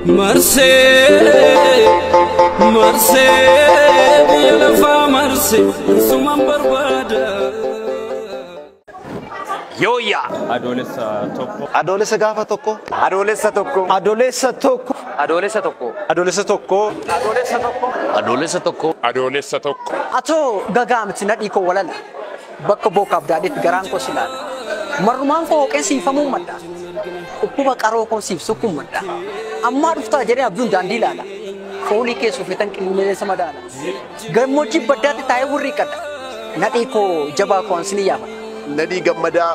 مرسي مرسي يلفا مرسي سمن بربادا يويا Adolessa gaafa tokko adolessa tokko adolessa tokko adolessa tokko adolessa tokko adolessa tokko adolessa tokko Atoo gagaamti nadhii koo walala bakka bookaaf daadhiitti garaan koo silaala. Marrumaan koo hooqeen siifamuu madda. Dhukkuba qaroo koo siif sukkuu madda. Ammaa dhuftaa jedhee abduun daandii ilaala. Foolii keessoo fitan qilleensa madaala. Gammoojjii baddaatti taa'ee wurrii qadda. Nadhii koo jabaa koo ansini yaafata. Nadhii gammadaa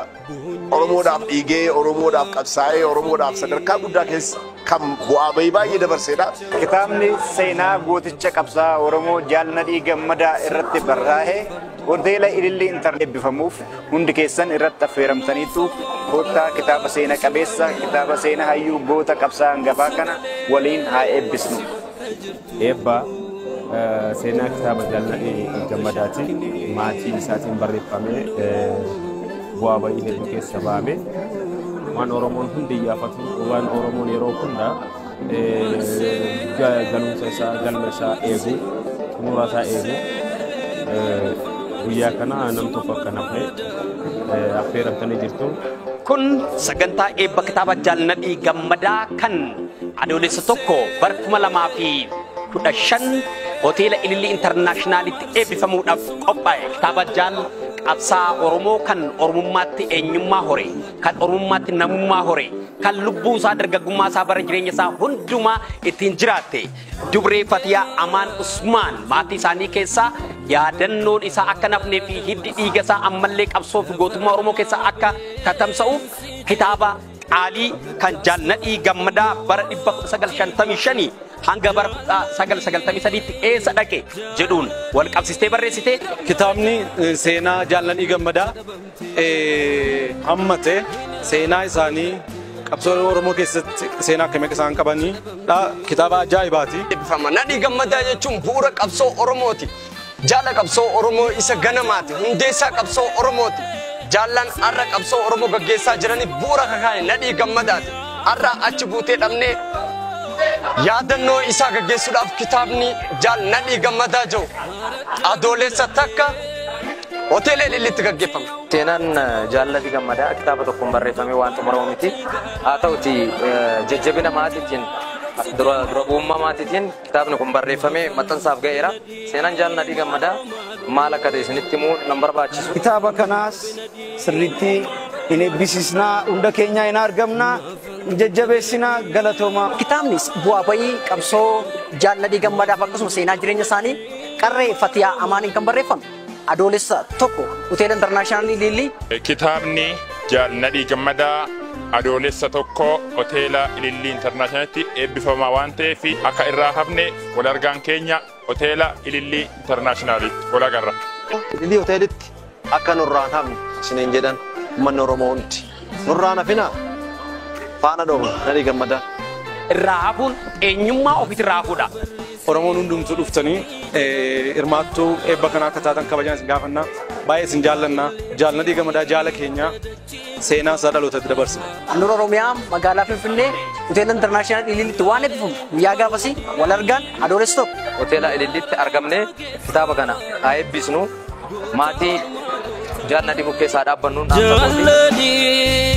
Oromoodhaaf dhiigee Oromoodhaaf qabsaa'ee Oromoodhaaf sadarkaa guddaa keessa kan bu'aa bahii baay'ee dabarseedha. Kitaabni seenaa gooticha qabsaa Oromoo Jaal Nadhii Gammadaa irratti barraa'ee hoteela Ilillii intarneet eebbifamuuf hundi keessan irratti affeeramtaniitu kottaa kitaaba seenaa qabeessa kitaaba seenaa hayyuu goota qabsaa hangafaa kana waliin haa eebbisnu. Eebba seenaa kitaaba Jaal Nadhii Gammadaati maatii isaatiin barreeffamee bu'aa bahii hedduu keessa baame waan Oromoon hundi yaafatu waan Oromoon yeroo hunda galumsa isaa galma isaa eegu xumura isaa eegu guyyaa kana nam tokko akka nafne affeeramtanii jirtu. kun sagantaa eebba kitaaba Jaal Nadhii Gammadaa kan adoolessa tokko bara 2015 hoteela Ilillii Internaashinaalitti eebbifamuudhaaf qophaa'e kitaaba Jaal qabsaa Oromoo kan Oromummaatti eenyummaa hore kan Oromummaatti namummaa hore kan lubbuu isaa dargaggummaa isaa bara jireenya isaa hundumaa ittiin jiraatte Dubree Fatiyaa Amaan Usmaan maatii isaanii keessaa yaadannoon isaa akka nafnee fi hiddi dhiiga isaa ammallee qabsoo fi gootummaa Oromoo keessaa akka tatamsa'uuf kitaaba qaalii kan Jaal Nadhii Gammadaa bara 1955 hanga bara 1993tti eessa dhaqe jedhuun wal qabsistee barreessite. Kitaabni seenaa Jaal Nadhii Gammadaa hammate seenaa isaanii qabsoo Oromoo keessatti seenaa akkamii akka isaan qabanii kitaaba ajaa'ibaati. Nadhii Gammadaa jechuun bu'uura qabsoo Oromooti. Jaala qabsoo Oromoo isa ganamaati. Hundeessaa qabsoo Oromooti. Jaallan har'a qabsoo Oromoo gaggeessaa jiranii bu'uura kakaane Nadhii Gammadaati. Har'a achi buutee dhabnee yaadannoo isaa gaggeessuudhaaf kitaabni Jaal Nadhii Gammadaa jiru adoolessa takka hoteela Ililliitti gaggeeffame. Seenaan Jaal Nadhii Gammadaa kitaaba tokkoon barreeffamee waan xumuramu miti. Haa ta'uti jajjabina maatiitiin dura bu'ummaa maatiitiin kitaabni kun barreeffamee maxxansaaf ga'eera. Seenaan Jaal Nadhii Gammadaa maal akka ta'e isinitti himuu nan barbaachisu. Kitaaba kanaas sirriitti hin eebbisiisnaa hunda keenyaa hin argamnaa jajjabeessinaa galatoomaa. Kitaabnis bu'aa bahii qabsoo Jaal Nadhii Gammadaaf akkasumas seenaa jireenya isaanii qarree Fatiyaa Amaaniin kan barreeffame adoolessa tokko hoteela Internaashinaal Ilillii. Kitaabni Jaal Nadhii Gammadaa adoolessa tokko hoteela Ilillii Internaashinaalitti eebbifamaa waan ta'eef akka irraa hafne wal argaan keenya hoteela Ilillii Internaashinaalitti wal agarra. Ilillii hoteelitti akka nurraan hafne isiniin jedhan uummanni Oromoo hundi nurraan hafinaa faana dhooma Nadhii Gammadaa. Irraa hafuun eenyummaa ofitti irraa hafuudha. Oromoon hundumtuu dhuftanii hirmaattuu eebba kanaa akka taatan kabajaan isin gaafannaa baay'ee isin jaallannaa Jaal Nadhii Gammadaa jaala keenyaa seenaa isaa dhalootatti dabarsina. Handhuura Oromiyaa magaalaa Finfinnee hoteela Internaashinaal Ililliitti waan eebbifamu guyyaa gaafasii wal argaan adoolessa tokko. Hoteela Ililliitti argamnee kitaaba kana haa eebbisnu maatii Jaal Nadhii bukkee isaa dhaabbannuun Jaal Nadhii